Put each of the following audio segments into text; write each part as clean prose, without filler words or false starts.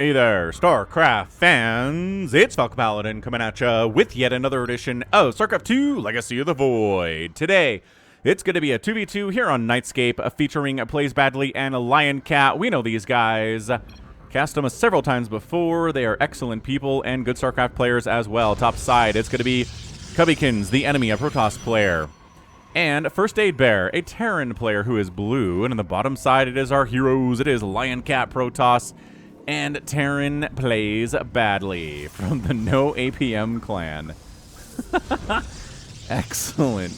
Hey there, StarCraft fans! It's Falcon Paladin coming at ya with yet another edition of StarCraft 2 Legacy of the Void. Today, it's going to be a 2v2 here on Nightscape featuring PlaysBadly and lioncat. We know these guys. Cast them several times before. They are excellent people and good StarCraft players as well. Top side, it's going to be Cubbykins, the enemy, a Protoss player. And FirstAidBear, a Terran player who is blue. And on the bottom side, it is our heroes. It is lioncat, Protoss, and Terran PlaysBadly from the No APM clan. Excellent.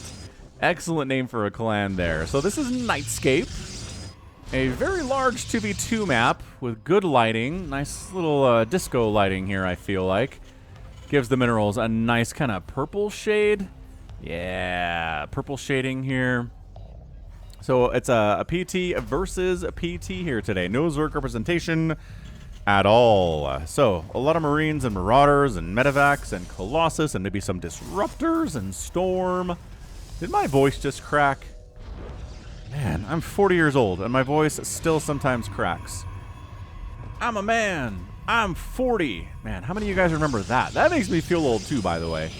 Excellent name for a clan there. So this is Nightscape. A very large 2v2 map with good lighting. Nice little disco lighting here, I feel like. Gives the minerals a nice kind of purple shade. Yeah, purple shading here. So it's a PT versus a PT here today. No Zerg representation at all. So a lot of Marines and Marauders and Medivacs and Colossus and maybe some Disruptors and Storm. Did my voice just crack? Man, I'm 40 years old and my voice still sometimes cracks. I'm a man. I'm 40. Man, how many of you guys remember that? That makes me feel old too, by the way.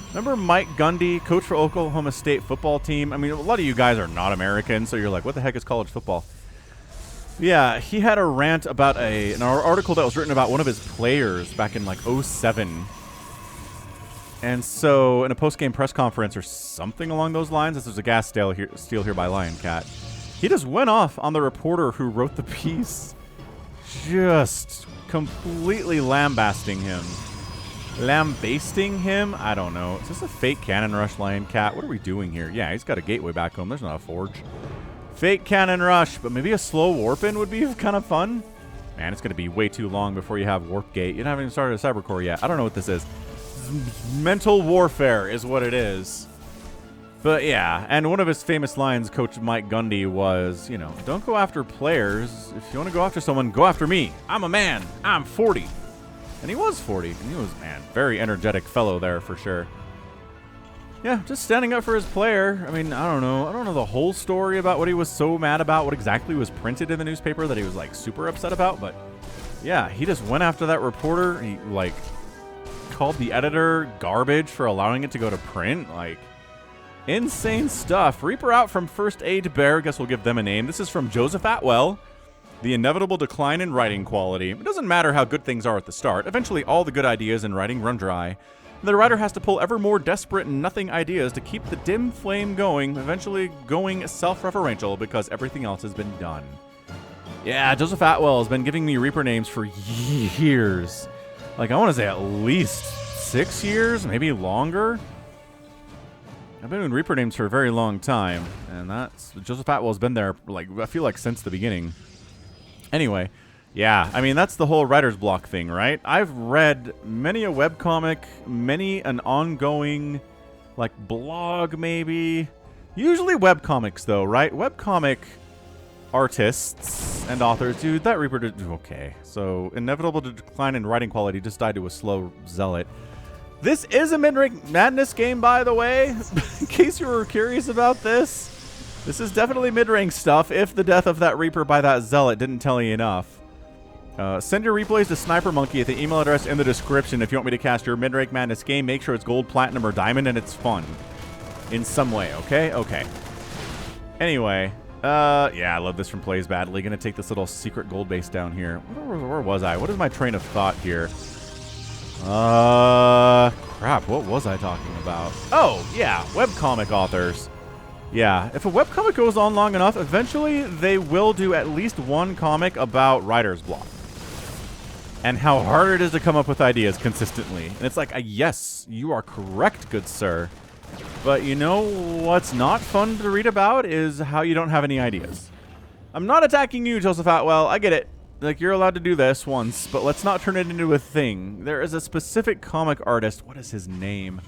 Remember Mike Gundy, coach for Oklahoma State football team? I mean, a lot of you guys are not American, so you're like, what the heck is college football? Yeah, he had a rant about an article that was written about one of his players back in like 07. And so in a post-game press conference or something along those lines, this was a gas steal here by lioncat, he just went off on the reporter who wrote the piece, just completely lambasting him. Lambasting him? I don't know. Is this a fake cannon rush, lioncat? What are we doing here? Yeah, he's got a gateway back home. There's not a forge. Fake cannon rush, but maybe a slow warp in would be kind of fun. Man, it's going to be way too long before you have warp gate. You haven't even started a cybercore yet. I don't know what this is. Mental warfare is what it is. But yeah, and one of his famous lines, Coach Mike Gundy, was, you know, don't go after players. If you want to go after someone, go after me. I'm a man. I'm 40. And he was 40, and he was, man, very energetic fellow there for sure. Yeah, just standing up for his player. I mean, I don't know the whole story about what he was so mad about, what exactly was printed in the newspaper that he was, like, super upset about. But, yeah, he just went after that reporter. He, like, called the editor garbage for allowing it to go to print. Like, insane stuff. Reaper out from FirstAidBear. Guess we'll give them a name. This is from Joseph Atwell. The inevitable decline in writing quality. It doesn't matter how good things are at the start. Eventually, all the good ideas in writing run dry. The writer has to pull ever more desperate and nothing ideas to keep the dim flame going, eventually going self-referential because everything else has been done. Yeah, Joseph Atwell has been giving me Reaper names for years. Like, I want to say at least 6 years, maybe longer. I've been doing Reaper names for a very long time, and that's Joseph Atwell's been there, like, I feel like since the beginning. Anyway, yeah, I mean, that's the whole writer's block thing, right? I've read many a webcomic, many an ongoing, like, blog, maybe. Usually webcomics, though, right? Webcomic artists and authors, dude, that Reaper did okay. So, inevitable decline in writing quality just died to a slow zealot. This is a Midrank Madness game, by the way, in case you were curious about this. This is definitely mid-rank stuff, if the death of that Reaper by that Zealot didn't tell you enough. Send your replays to Sniper Monkey at the email address in the description if you want me to cast your mid-rank madness game. Make sure it's gold, platinum, or diamond, and it's fun. In some way, okay? Okay. Anyway, yeah, I love this from PlaysBadly. Gonna take this little secret gold base down here. Where was I? What is my train of thought here? Crap, what was I talking about? Oh, yeah, webcomic authors. Yeah, if a webcomic goes on long enough, eventually they will do at least one comic about writer's block. And how hard it is to come up with ideas consistently. And it's like, yes, you are correct, good sir. But you know what's not fun to read about is how you don't have any ideas. I'm not attacking you, Joseph Atwell. I get it. Like, you're allowed to do this once, but let's not turn it into a thing. There is a specific comic artist. What is his name?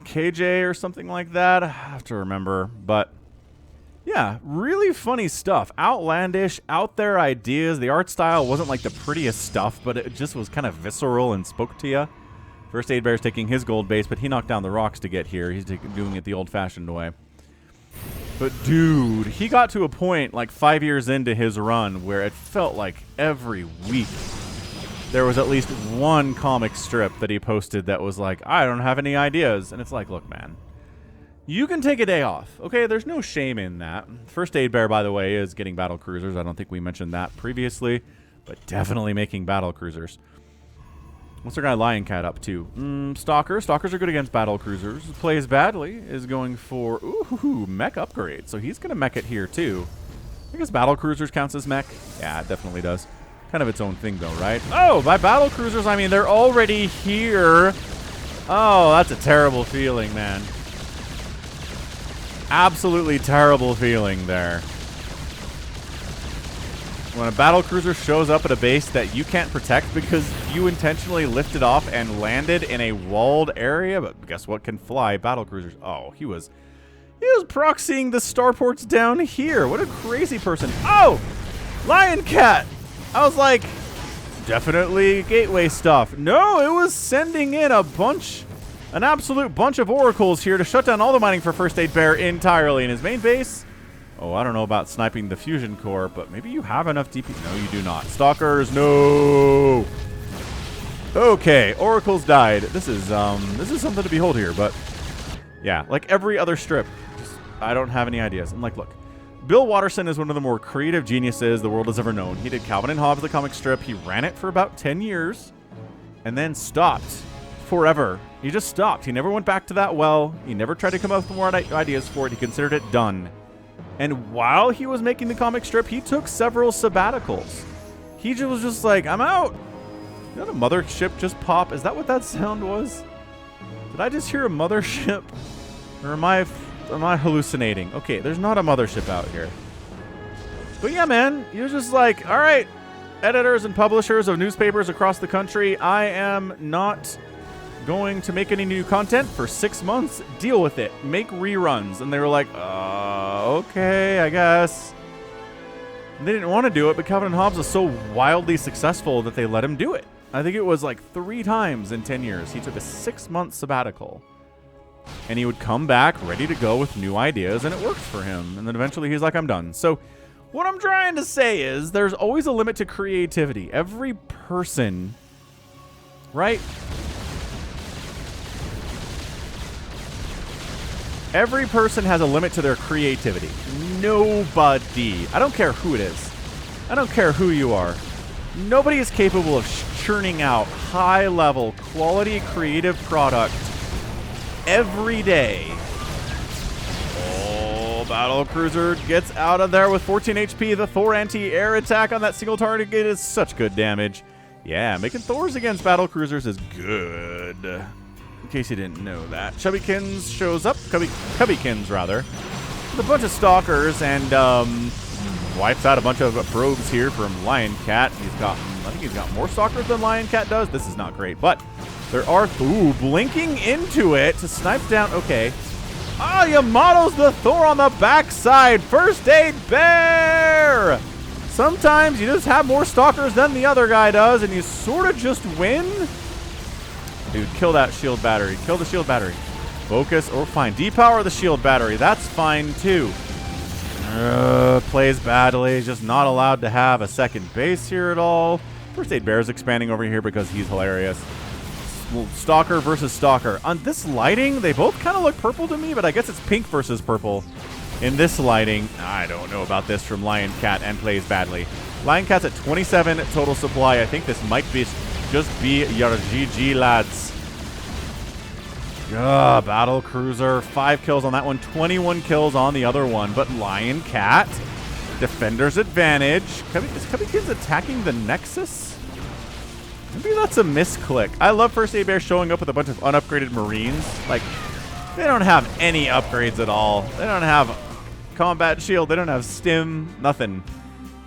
KJ or something like that. I have to remember. But yeah, really funny stuff. Outlandish, out there ideas. The art style wasn't like the prettiest stuff, but it just was kind of visceral and spoke to you. FirstAidBear's taking his gold base, but he knocked down the rocks to get here. He's doing it the old-fashioned way. But dude, he got to a point like 5 years into his run where it felt like every week there was at least one comic strip that he posted that was like, I don't have any ideas. And it's like, look, man, you can take a day off. Okay, there's no shame in that. FirstAidBear, by the way, is getting battle cruisers. I don't think we mentioned that previously, but definitely making battle cruisers. What's our guy lioncat up to? Stalker. Stalkers are good against battle cruisers. PlaysBadly is going for mech upgrade. So he's going to mech it here too. I guess battle cruisers counts as mech. Yeah, it definitely does. Kind of its own thing though, right? Oh, by battle cruisers, I mean they're already here. Oh, that's a terrible feeling, man. Absolutely terrible feeling there. When a battle cruiser shows up at a base that you can't protect because you intentionally lifted off and landed in a walled area, but guess what can fly? Battle cruisers. Oh, he was proxying the starports down here. What a crazy person. Oh, lioncat. I was like, definitely gateway stuff. No, it was sending in an absolute bunch of oracles here to shut down all the mining for FirstAidBear entirely in his main base. Oh, I don't know about sniping the fusion core, but maybe you have enough DP. No, you do not. Stalkers, no. Okay, oracles died. This is something to behold here, but yeah, like every other strip, I don't have any ideas. And like, look, Bill Watterson is one of the more creative geniuses the world has ever known. He did Calvin and Hobbes, the comic strip. He ran it for about 10 years and then stopped forever. He just stopped. He never went back to that well. He never tried to come up with more ideas for it. He considered it done. And while he was making the comic strip, he took several sabbaticals. He was just like, I'm out. Did a mothership just pop? Is that what that sound was? Did I just hear a mothership? Or am I hallucinating? Okay, there's not a mothership out here. But yeah, man, he was just like, all right, editors and publishers of newspapers across the country, I am not going to make any new content for 6 months. Deal with it. Make reruns. And they were like, okay, I guess. And they didn't want to do it, but Calvin and Hobbes was so wildly successful that they let him do it. I think it was like 3 times in 10 years. He took a 6-month sabbatical. And he would come back ready to go with new ideas, and it worked for him. And then eventually he's like, I'm done. So what I'm trying to say is there's always a limit to creativity. Every person, right? Every person has a limit to their creativity. Nobody. I don't care who it is. I don't care who you are. Nobody is capable of churning out high-level, quality, creative product every day. Oh, battle cruiser gets out of there with 14 HP. The Thor anti-air attack on that single target is such good damage. Yeah, making Thors against battle cruisers is good. In case you didn't know that. Cubbykins shows up. Cubbykins, rather. With a bunch of stalkers and wipes out a bunch of probes here from lioncat. I think he's got more stalkers than lioncat does. This is not great, but there are, blinking into it to snipe down. Okay. Ah, Yamato's the Thor on the backside. FirstAidBear. Sometimes you just have more stalkers than the other guy does, and you sort of just win. Dude, kill that shield battery. Kill the shield battery. Focus, or fine. Depower the shield battery. That's fine, too. PlaysBadly. Just not allowed to have a second base here at all. FirstAidBear is expanding over here because he's hilarious. Stalker versus Stalker. On this lighting, they both kind of look purple to me, but I guess it's pink versus purple. In this lighting, I don't know about this from lioncat and PlaysBadly. Lioncat's at 27 total supply. I think this might be just be your GG, lads. Battle cruiser. 5 kills on that one. 21 kills on the other one. But lioncat, defender's advantage. Is Cubbykins attacking the Nexus? Maybe that's a misclick. I love FirstAidBear showing up with a bunch of unupgraded Marines. Like, they don't have any upgrades at all. They don't have combat shield. They don't have stim. Nothing.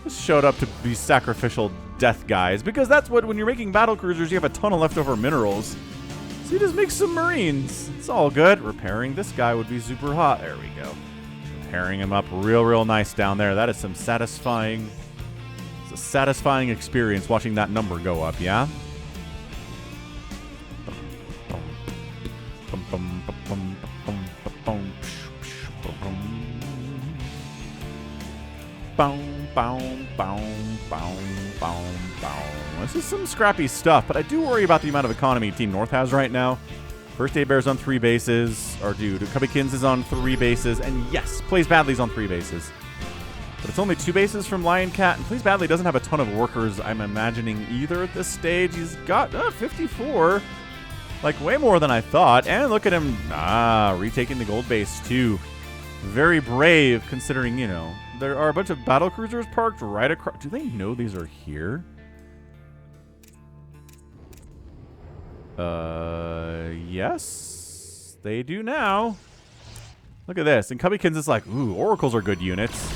Just showed up to be sacrificial death guys. Because that's what, when you're making battle cruisers, you have a ton of leftover minerals. So you just make some Marines. It's all good. Repairing this guy would be super hot. There we go. Repairing him up real nice down there. That is some satisfying... It's a satisfying experience watching that number go up, yeah? Boom, boom, boom, boom, boom, boom. This is some scrappy stuff, but I do worry about the amount of economy Team North has right now. FirstAidBear's on 3 bases. Our dude, Cubbykins is on 3 bases. And yes, PlaysBadly's on 3 bases. But it's only 2 bases from lioncat. And PlaysBadly doesn't have a ton of workers, I'm imagining, either at this stage. He's got 54. Like, way more than I thought. And look at him. Retaking the gold base, too. Very brave, considering, you know, there are a bunch of battle cruisers parked right across. Do they know these are here? Yes. They do now. Look at this. And Cubbykins is like, ooh, oracles are good units.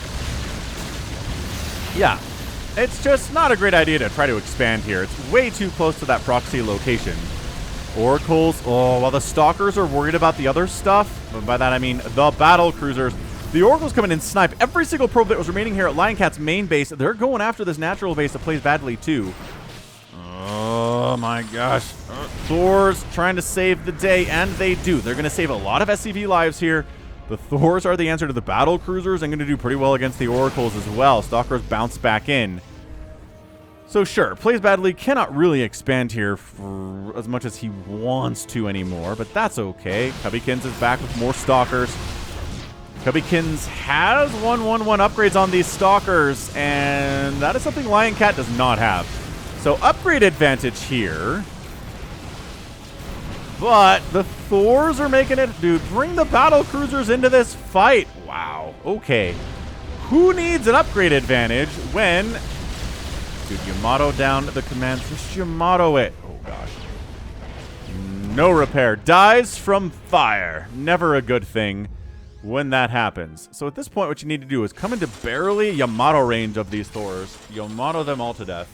Yeah. It's just not a great idea to try to expand here. It's way too close to that proxy location. Oracles, oh, while the stalkers are worried about the other stuff, and by that I mean the battle cruisers, the oracles come in and snipe every single probe that was remaining here at lioncat's main base. They're going after this natural base that PlaysBadly too. Oh my gosh. Thors trying to save the day, and they do. They're going to save a lot of SCV lives here. The Thors are the answer to the battle cruisers and going to do pretty well against the oracles as well. Stalkers bounce back in. So sure, PlaysBadly cannot really expand here for as much as he wants to anymore, but that's okay. Cubbykins is back with more stalkers. Cubbykins has 1/1/1 upgrades on these stalkers, and that is something lioncat does not have. So upgrade advantage here. But the Thors are making it. Dude, bring the battle cruisers into this fight. Wow. Okay. Who needs an upgrade advantage when... Dude, Yamato down the commands. Just Yamato it. Oh, gosh. No repair. Dies from fire. Never a good thing when that happens. So at this point, what you need to do is come into barely Yamato range of these Thors. Yamato them all to death.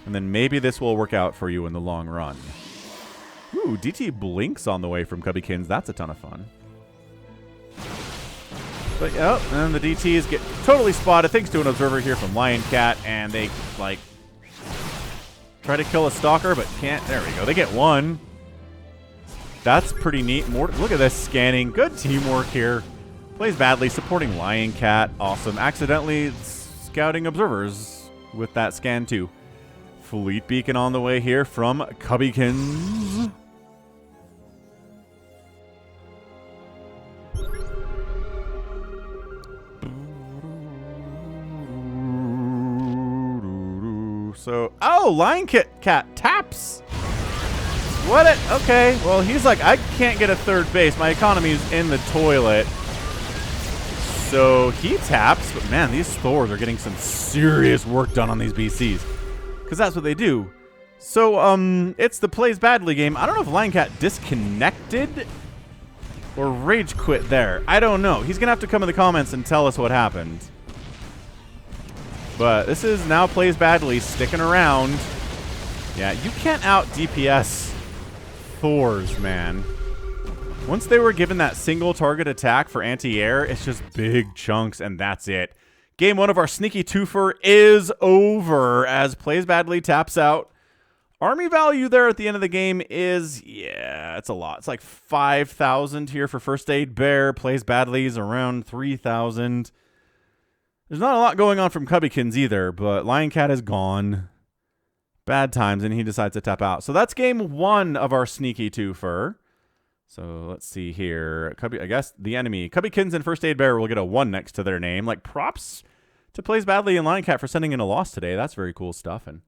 And then maybe this will work out for you in the long run. Ooh, DT blinks on the way from Cubbykins. That's a ton of fun. But, yep, and the DTs get totally spotted thanks to an observer here from lioncat, and they, like, try to kill a stalker, but can't. There we go. They get one. That's pretty neat. More, look at this scanning. Good teamwork here. PlaysBadly supporting lioncat. Awesome. Accidentally scouting observers with that scan, too. Fleet beacon on the way here from Cubbykins. So, oh, lioncat taps. What it? Okay, well, he's like, I can't get a third base. My economy's in the toilet. So he taps, but man, these Thors are getting some serious work done on these BCs. Because that's what they do. So, it's the PlaysBadly game. I don't know if lioncat disconnected or rage quit there. I don't know. He's going to have to come in the comments and tell us what happened. But this is now PlaysBadly sticking around. Yeah, you can't out DPS Thors, man. Once they were given that single target attack for anti-air, it's just big chunks, and that's it. Game 1 of our sneaky twofer is over as PlaysBadly taps out. Army value there at the end of the game is, yeah, it's a lot. It's like 5,000 here for FirstAidBear. PlaysBadly's around 3,000. There's not a lot going on from Cubbykins either, but lioncat is gone. Bad times, and he decides to tap out. So that's game 1 of our sneaky twofer. So let's see here. I guess the enemy. Cubbykins and FirstAidBear will get a 1 next to their name. Like, props to PlaysBadly and lioncat for sending in a loss today. That's very cool stuff. And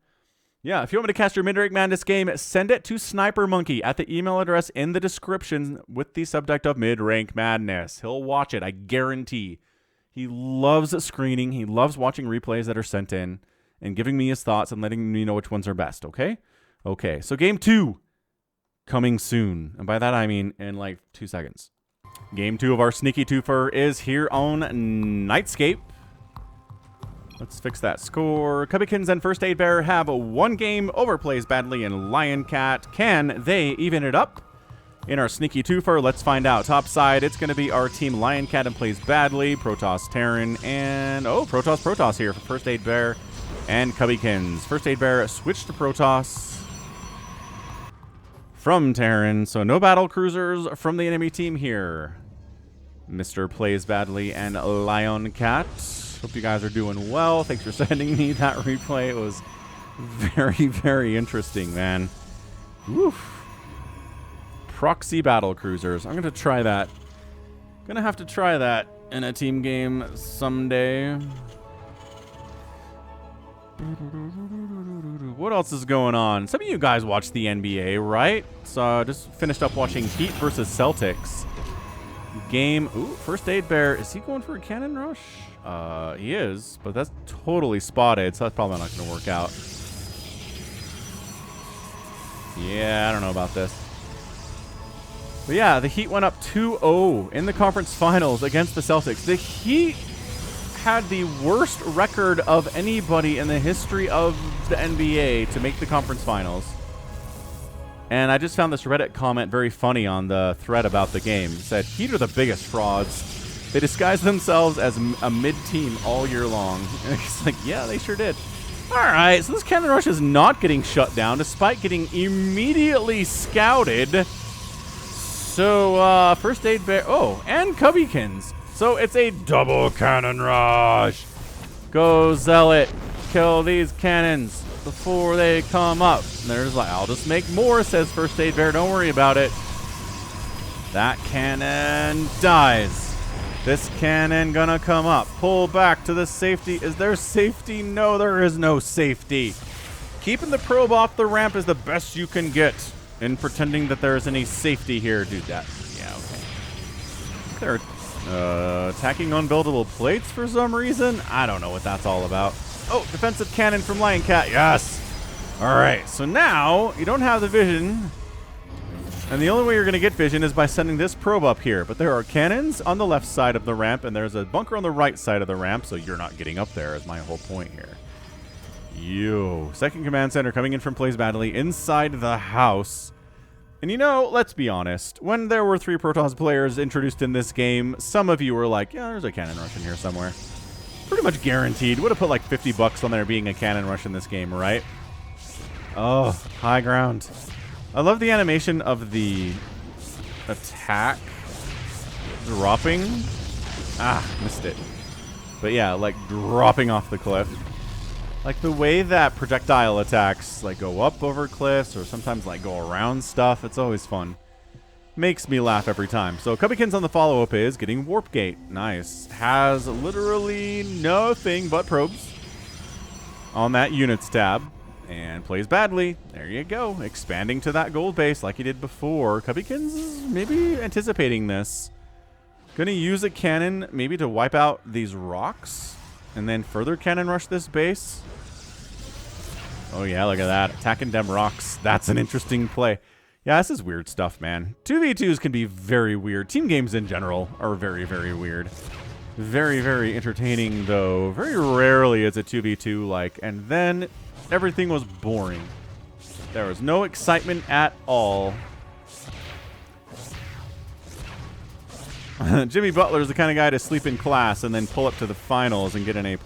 yeah, if you want me to cast your Midrank Madness game, send it to Sniper Monkey at the email address in the description with the subject of Midrank Madness. He'll watch it, I guarantee. He loves screening. He loves watching replays that are sent in and giving me his thoughts and letting me know which ones are best, okay? Okay, so game 2 coming soon. And by that, I mean in like 2 seconds. Game 2 of our sneaky twofer is here on Nightscape. Let's fix that score. Cubbykins and FirstAidBear have 1 game over PlaysBadly and lioncat. Can they even it up? In our sneaky twofer, let's find out. Top side, it's going to be our team lioncat and PlaysBadly, Protoss Terran, and oh, Protoss here for FirstAidBear and Cubbykins. FirstAidBear switched to Protoss from Terran, so no battle cruisers from the enemy team here. Mr. PlaysBadly and lioncat. Hope you guys are doing well. Thanks for sending me that replay. It was very, very interesting, man. Woof. Proxy battle cruisers. I'm going to try that. Going to have to try that in a team game someday. What else is going on? Some of you guys watch the NBA, right? So I just finished up watching Heat versus Celtics. Game. Ooh, FirstAidBear. Is he going for a cannon rush? He is, but that's totally spotted, so that's probably not going to work out. Yeah, I don't know about this. But yeah, the Heat went up 2-0 in the conference finals against the Celtics. The Heat had the worst record of anybody in the history of the NBA to make the conference finals. And I just found this Reddit comment very funny on the thread about the game. It said, Heat are the biggest frauds. They disguise themselves as a mid-team all year long. And it's like, yeah, they sure did. All right, so this cannon rush is not getting shut down despite getting immediately scouted. So, FirstAidBear. Oh, and Cubbykins. So it's a double cannon rush. Go, Zealot. Kill these cannons before they come up. And they're just like, I'll just make more, says FirstAidBear. Don't worry about it. That cannon dies. This cannon gonna come up. Pull back to the safety. Is there safety? No, there is no safety. Keeping the probe off the ramp is the best you can get in pretending that there is any safety here. Dude, that. Yeah, okay. They're attacking unbuildable plates for some reason. I don't know what that's all about. Oh, defensive cannon from lioncat. Yes. All right. So now you don't have the vision. And the only way you're going to get vision is by sending this probe up here. But there are cannons on the left side of the ramp, and there's a bunker on the right side of the ramp, so you're not getting up there is my whole point here. Yo. Second command center coming in from PlaysBadly inside the house. And you know, let's be honest. When there were 3 Protoss players introduced in this game, some of you were like, yeah, there's a cannon rush in here somewhere. Pretty much guaranteed. Would have put like 50 bucks on there being a cannon rush in this game, right? Oh, high ground. I love the animation of the attack dropping. Ah, missed it. But yeah, like dropping off the cliff. Like the way that projectile attacks like go up over cliffs or sometimes like go around stuff. It's always fun. Makes me laugh every time. So Cubbykins on the follow-up is getting Warp Gate. Nice. Has literally nothing but probes on that units tab. And PlaysBadly. There you go. Expanding to that gold base like he did before. Cubbykins is maybe anticipating this. Gonna use a cannon maybe to wipe out these rocks. And then further cannon rush this base. Oh yeah, look at that. Attacking them rocks. That's an interesting play. Yeah, this is weird stuff, man. 2v2s can be very weird. Team games in general are very, very weird. Very, very entertaining, though. Very rarely is a 2v2 like. And then everything was boring. There was no excitement at all. Jimmy Butler is the kind of guy to sleep in class and then pull up to the finals and get an A+.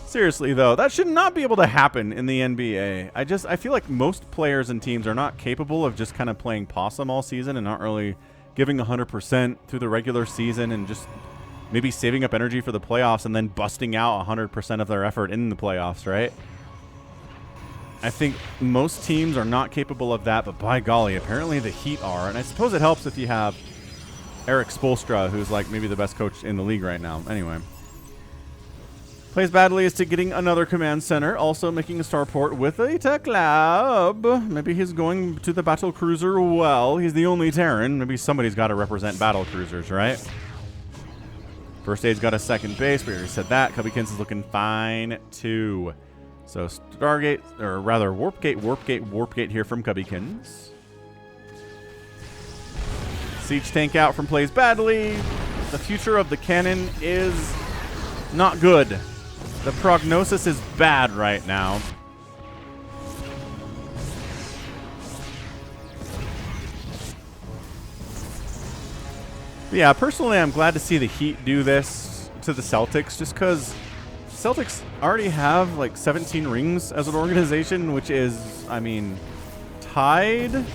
Seriously, though, that should not be able to happen in the NBA. I feel like most players and teams are not capable of just kind of playing possum all season and not really giving 100% through the regular season and just maybe saving up energy for the playoffs and then busting out 100% of their effort in the playoffs, right? I think most teams are not capable of that, but by golly, apparently the Heat are. And I suppose it helps if you have Eric Spoelstra, who's like maybe the best coach in the league right now. Anyway. PlaysBadly is to getting another command center, also making a starport with a tech lab. Maybe he's going to the battle cruiser well. He's the only Terran. Maybe somebody's got to represent battle cruisers, right? FirstAid's got a second base. We already said that. Cubbykins is looking fine, too. So Stargate, or rather Warp Gate here from Cubbykins. Siege tank out from PlaysBadly. The future of the cannon is not good. The prognosis is bad right now. Yeah, personally, I'm glad to see the Heat do this to the Celtics, just because Celtics already have like 17 rings as an organization, which is, I mean, tied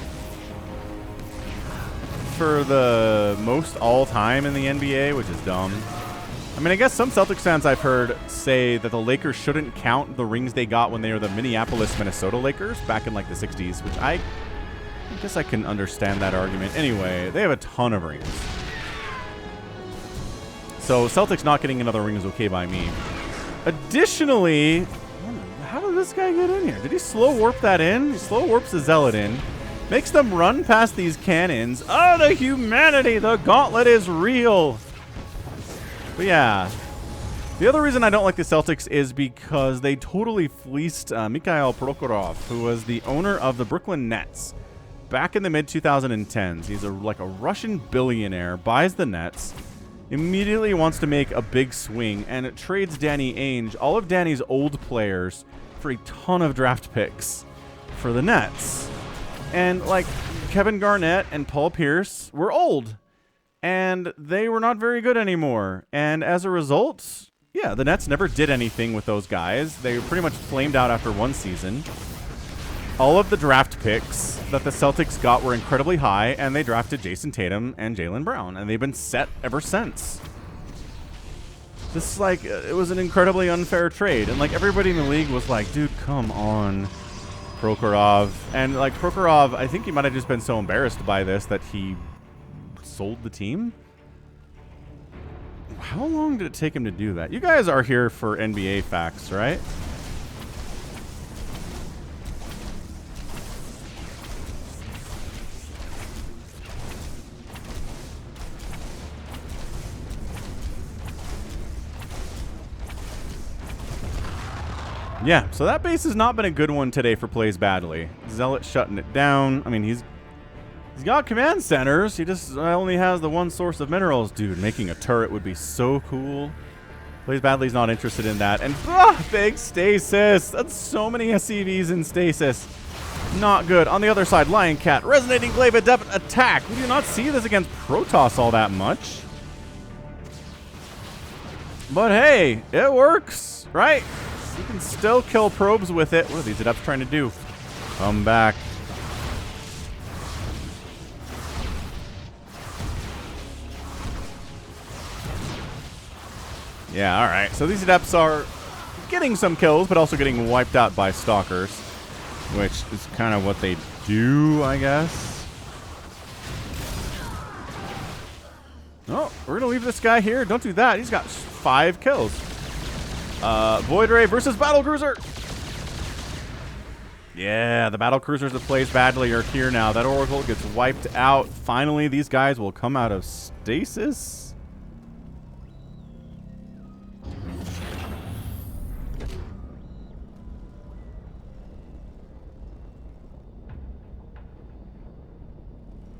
for the most all-time in the NBA, which is dumb. I mean, I guess some Celtics fans I've heard say that the Lakers shouldn't count the rings they got when they were the Minneapolis, Minnesota Lakers back in like the 60s, which I guess I can understand that argument. Anyway, they have a ton of rings. So Celtics not getting another ring is okay by me. Additionally, how did this guy get in here? Did he slow warp that in? He slow warps the Zealot in. Makes them run past these cannons. Oh, the humanity! The gauntlet is real! But yeah. The other reason I don't like the Celtics is because they totally fleeced Mikhail Prokhorov, who was the owner of the Brooklyn Nets back in the mid-2010s. He's like a Russian billionaire, buys the Nets, immediately wants to make a big swing, and it trades Danny Ainge, all of Danny's old players, for a ton of draft picks for the Nets. And like Kevin Garnett and Paul Pierce were old, and they were not very good anymore. And as a result, yeah, the Nets never did anything with those guys. They pretty much flamed out after one season. All of the draft picks that the Celtics got were incredibly high, and they drafted Jason Tatum and Jaylen Brown, and they've been set ever since. This, like, it was an incredibly unfair trade, and, like, everybody in the league was like, dude, come on, Prokhorov. And, like, Prokhorov, I think he might have just been so embarrassed by this that he sold the team? How long did it take him to do that? You guys are here for NBA facts, right? Yeah, so that base has not been a good one today for PlaysBadly. Zealot shutting it down. I mean, he's got command centers. He just only has the one source of minerals. Dude, making a turret would be so cool. PlaysBadly's not interested in that. And big stasis. That's so many SCVs in stasis. Not good. On the other side, lioncat, resonating glaive adept attack. We do not see this against Protoss all that much. But hey, it works, right? You can still kill probes with it. What are these adepts trying to do? Come back. Yeah, alright. So these adepts are getting some kills, but also getting wiped out by stalkers, which is kind of what they do, I guess. Oh, we're going to leave this guy here. Don't do that. He's got 5 kills. Void Ray versus Battlecruiser. Yeah, the Battlecruisers that PlaysBadly are here now. That Oracle gets wiped out. Finally, these guys will come out of stasis.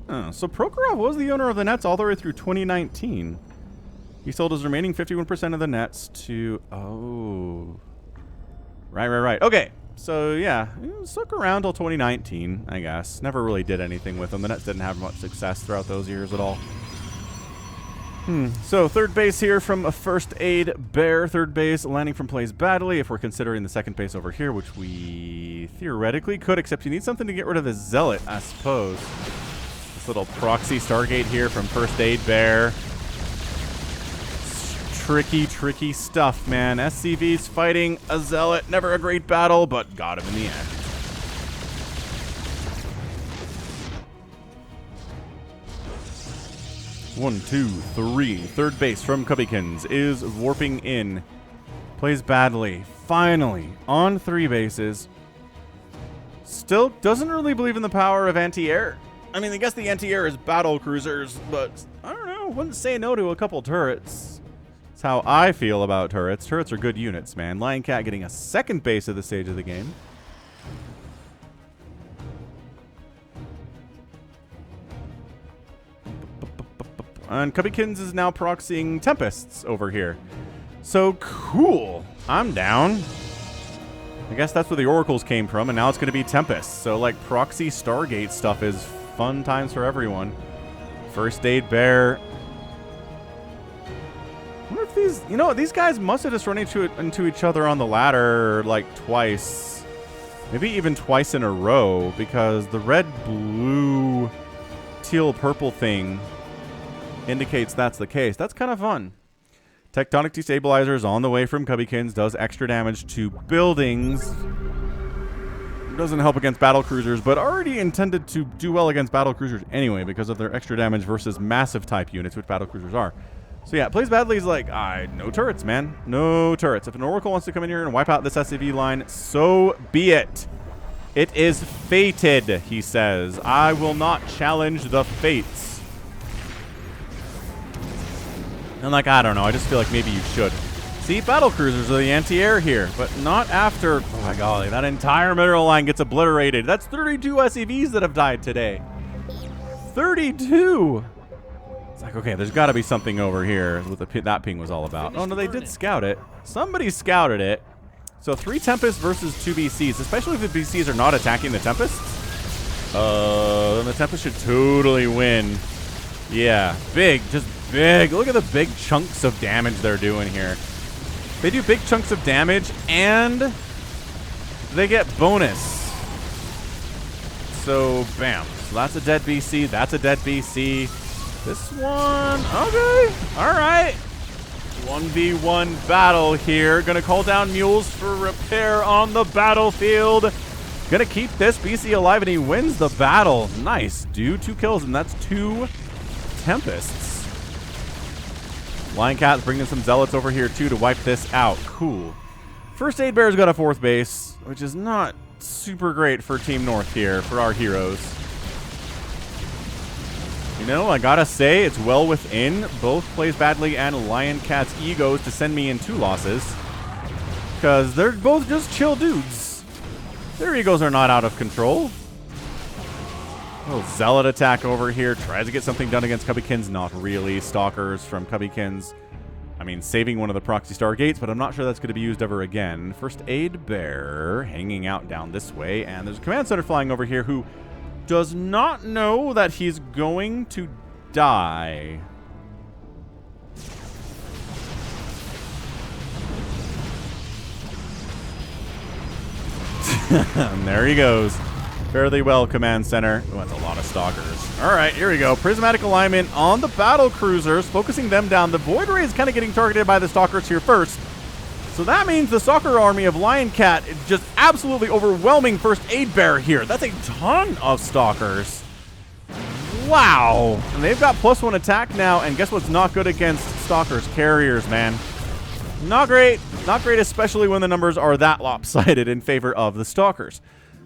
Oh, so Prokhorov was the owner of the Nets all the way through 2019. He sold his remaining 51% of the Nets to... Oh. Right. Okay. So, yeah. Stuck around till 2019, I guess. Never really did anything with them. The Nets didn't have much success throughout those years at all. So, third base here from a FirstAidBear. Third base landing from PlaysBadly. If we're considering the second base over here, which we theoretically could, except you need something to get rid of the Zealot, I suppose. This little proxy Stargate here from FirstAidBear. Tricky stuff, man. SCV's fighting a Zealot. Never a great battle, but got him in the end. One, two, three. Third base from Cubbykins is warping in. PlaysBadly. Finally, on 3 bases. Still doesn't really believe in the power of anti-air. I mean, I guess the anti-air is battle cruisers, but I don't know. Wouldn't say no to a couple turrets. That's how I feel about turrets. Turrets are good units, man. Lioncat getting a second base at this stage of the game. And Cubbykins is now proxying Tempests over here. So cool. I'm down. I guess that's where the Oracles came from, and now it's going to be Tempests. So, like, proxy Stargate stuff is fun times for everyone. FirstAidBear. I wonder if these... You know, these guys must have just run into each other on the ladder, like, twice. Maybe even twice in a row, because the red-blue teal purple thing indicates that's the case. That's kind of fun. Tectonic Destabilizers on the way from Cubbykins does extra damage to buildings. Doesn't help against battle cruisers, but already intended to do well against battle cruisers anyway because of their extra damage versus massive type units, which battle cruisers are. So yeah, PlaysBadly's like, no turrets, man. No turrets. If an Oracle wants to come in here and wipe out this SCV line, so be it. It is fated, he says. I will not challenge the fates. And like, I don't know, I just feel like maybe you should. See, battle cruisers are the anti-air here, but not after, oh my golly, that entire mineral line gets obliterated. That's 32 SCVs that have died today. 32! It's like, okay, there's got to be something over here with that ping was all about. Oh, no, they did scout it. Somebody scouted it. So 3 Tempests versus 2 BCs, especially if the BCs are not attacking the Tempests. Then the Tempest should totally win. Yeah, big, just big. Look at the big chunks of damage they're doing here. They do big chunks of damage, and they get bonus. So, bam. So that's a dead BC. That's a dead BC. This one, okay. All right. 1v1 battle here. Gonna call down mules for repair on the battlefield. Gonna keep this BC alive, and he wins the battle. Nice, dude. 2 kills, and that's 2 Tempests. Lioncat's bringing some Zealots over here, too, to wipe this out. Cool. FirstAidBear's got a 4th base, which is not super great for Team North here, for our heroes. You know, I gotta say, it's well within both PlaysBadly and Lioncat's egos to send me in 2 losses. Because they're both just chill dudes. Their egos are not out of control. Little Zealot attack over here. Tries to get something done against Cubbykins. Not really. Stalkers from Cubbykins. I mean, saving one of the proxy stargates, but I'm not sure that's going to be used ever again. FirstAidBear hanging out down this way. And there's a command center flying over here who does not know that he's going to die. And there he goes. Fairly well, command center. Oh, that's a lot of stalkers. All right, here we go. Prismatic alignment on the battle cruisers, focusing them down. The Void Ray is kind of getting targeted by the stalkers here first. So that means the stalker army of Lioncat is just absolutely overwhelming FirstAidBear here. That's a ton of stalkers. Wow. And they've got +1 attack now, and guess what's not good against stalkers? Carriers, man. Not great. Not great, especially when the numbers are that lopsided in favor of the stalkers.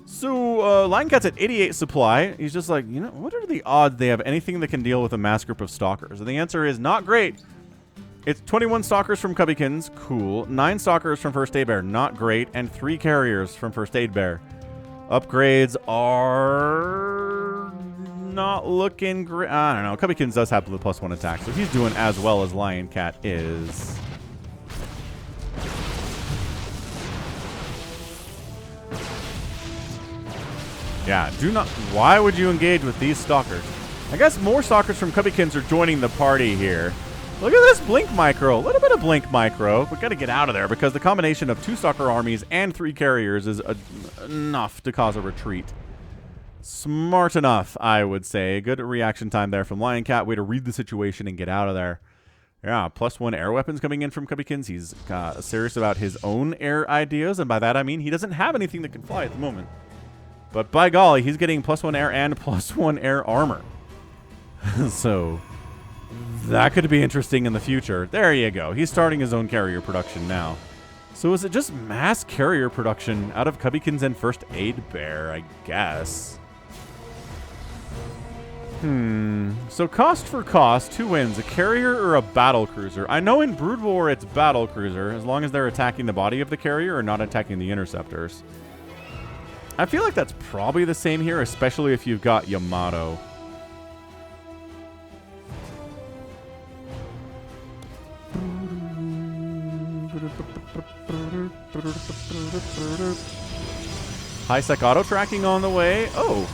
So, Lioncat's at 88 supply. He's just like, you know, what are the odds they have anything that can deal with a mass group of stalkers? And the answer is not great. It's 21 stalkers from Cubbykins. Cool. 9 stalkers from FirstAidBear. Not great. And 3 carriers from FirstAidBear. Upgrades are not looking great. I don't know. Cubbykins does have the +1 attack, so he's doing as well as Lioncat is. Yeah, do not. Why would you engage with these stalkers? I guess more stalkers from Cubbykins are joining the party here. Look at this Blink Micro. A little bit of Blink Micro. We got to get out of there because the combination of 2 stalker armies and 3 carriers is enough to cause a retreat. Smart enough, I would say. Good reaction time there from Lioncat. Way to read the situation and get out of there. Yeah, +1 air weapons coming in from Cubbykins. He's serious about his own air ideas, and by that I mean he doesn't have anything that can fly at the moment. But by golly, he's getting +1 air and +1 air armor. So that could be interesting in the future. There you go. He's starting his own carrier production now. So is it just mass carrier production out of Cubbykins and FirstAidBear, I guess? So cost for cost, who wins, a carrier or a battle cruiser? I know in Brood War it's battle cruiser, as long as they're attacking the body of the carrier or not attacking the interceptors. I feel like that's probably the same here, especially if you've got Yamato. High-sec auto-tracking on the way. Oh,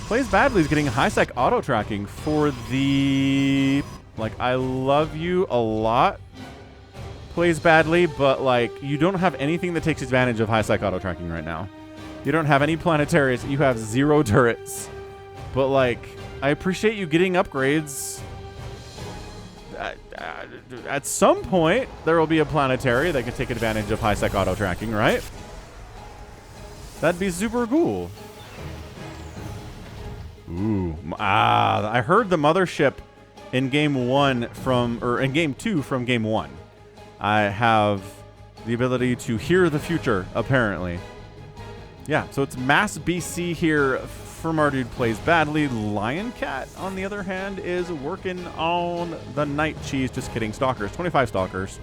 PlaysBadly is getting high-sec auto-tracking for the... Like, I love you a lot, PlaysBadly, but, like, you don't have anything that takes advantage of high-sec auto-tracking right now. You don't have any planetaries. You have 0 turrets. But, like, I appreciate you getting upgrades. At some point, there will be a planetary that can take advantage of high-sec auto-tracking, right? That'd be super cool. Ooh. I heard the mothership in game 1 from, or in game 2 from game 1. I have the ability to hear the future, apparently. Yeah, so it's Mass BC here from our dude PlaysBadly. Lioncat, on the other hand, is working on the Night Cheese. Just kidding. Stalkers. 25 Stalkers.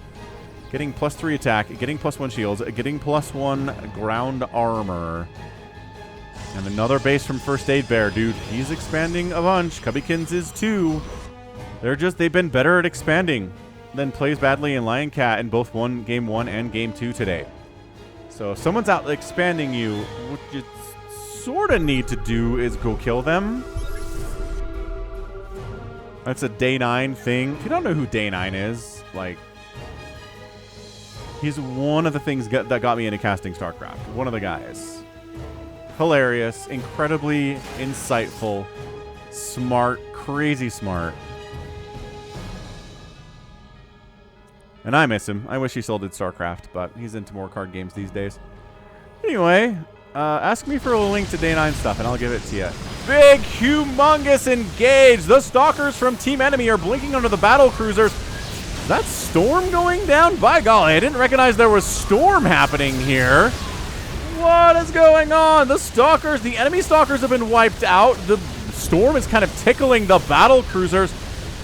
Getting +3 attack. Getting +1 shields. Getting +1 ground armor. And another base from FirstAidBear, dude. He's expanding a bunch. Cubbykins is too. They've been better at expanding than PlaysBadly and Lioncat in both game 1 and game 2 today. So if someone's out expanding you, what you sort of need to do is go kill them. That's a day 9 thing. If you don't know who day 9 is, like, he's one of the things that got me into casting StarCraft. One of the guys. Hilarious, incredibly insightful, smart, crazy smart. And I miss him. I wish he still did StarCraft, but he's into more card games these days. Anyway, ask me for a link to Day 9 stuff, and I'll give it to you. Big, humongous engage. The Stalkers from Team Enemy are blinking under the battle cruisers. Is that Storm going down? By golly, I didn't recognize there was Storm happening here. What is going on? The Stalkers, the enemy Stalkers have been wiped out. The Storm is kind of tickling the battle cruisers.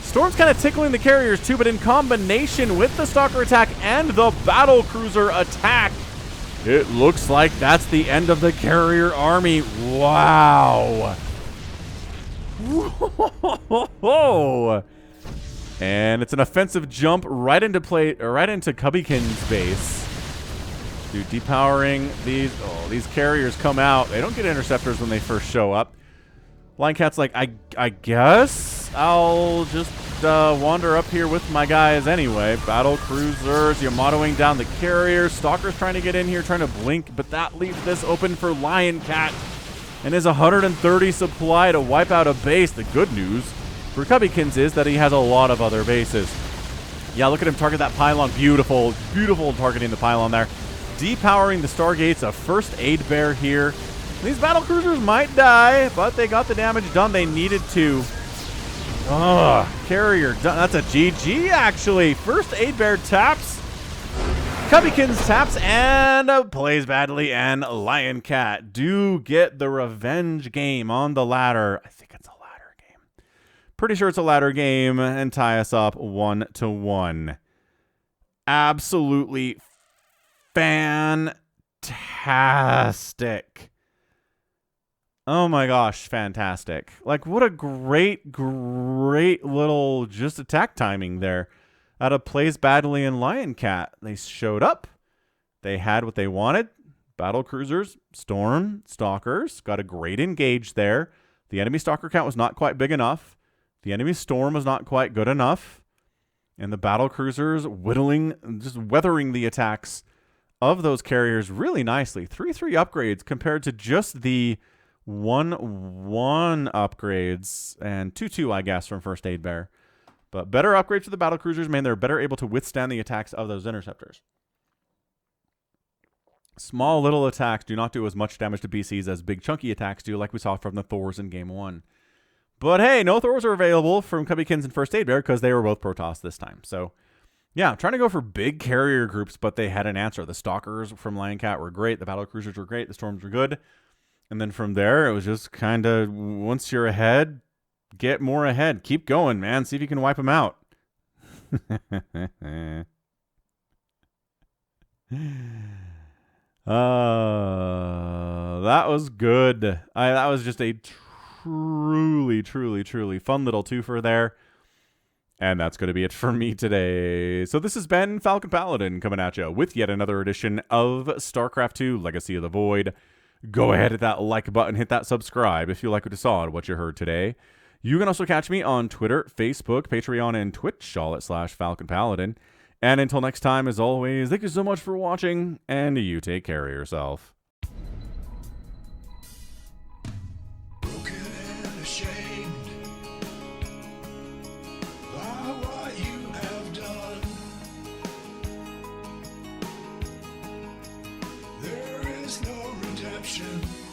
Storm's kind of tickling the carriers too, but in combination with the Stalker attack and the battle cruiser attack, it looks like that's the end of the carrier army. Wow. Whoa. And it's an offensive jump right into Cubbykins' base. Dude, depowering these. Oh, these carriers come out. They don't get interceptors when they first show up. Lionecat's like, I guess I'll just wander up here with my guys anyway. Battle cruisers, Yamatoing down the carriers. Stalker's trying to get in here, trying to blink, but that leaves this open for Lioncat and his 130 supply to wipe out a base. The good news for Cubbykins is that he has a lot of other bases. Yeah, look at him target that pylon. Beautiful, beautiful targeting the pylon there. Depowering the Stargates of FirstAidBear here. These battle cruisers might die, but they got the damage done they needed to. Ugh, carrier done. That's a GG, actually. FirstAidBear taps. Cubbykins taps, and PlaysBadly and Lioncat do get the revenge game on the ladder. I think it's a ladder game. Pretty sure it's a ladder game, and tie us up 1-1. Absolutely fantastic. Oh my gosh, fantastic. Like, what a great, great little just attack timing there out of PlaysBadly and Lioncat. They showed up. They had what they wanted. Battle cruisers, Storm, Stalkers. Got a great engage there. The enemy Stalker count was not quite big enough. The enemy Storm was not quite good enough. And the battle cruisers just weathering the attacks of those carriers really nicely. 3-3 upgrades compared to just the 1-1 upgrades and 2-2, I guess, from FirstAidBear. But better upgrades for the battle cruisers, man. They're better able to withstand the attacks of those interceptors. Small little attacks do not do as much damage to BCs as big chunky attacks do, like we saw from the Thors in game 1. But hey, no Thors are available from Cubbykins and FirstAidBear because they were both Protoss this time. So yeah, I'm trying to go for big carrier groups, but they had an answer. The Stalkers from Lioncat were great. The battle cruisers were great. The Storms were good. And then from there, it was just kind of, once you're ahead, get more ahead. Keep going, man. See if you can wipe them out. That was good. That was just a truly, truly, truly fun little twofer there. And that's going to be it for me today. So this has been Falcon Paladin coming at you with yet another edition of StarCraft 2 Legacy of the Void. Go ahead, hit that like button, hit that subscribe if you like what you saw and what you heard today. You can also catch me on Twitter, Facebook, Patreon, and Twitch, all at /Falcon Paladin. And until next time, as always, thank you so much for watching, and you take care of yourself. Broken and ashamed, option.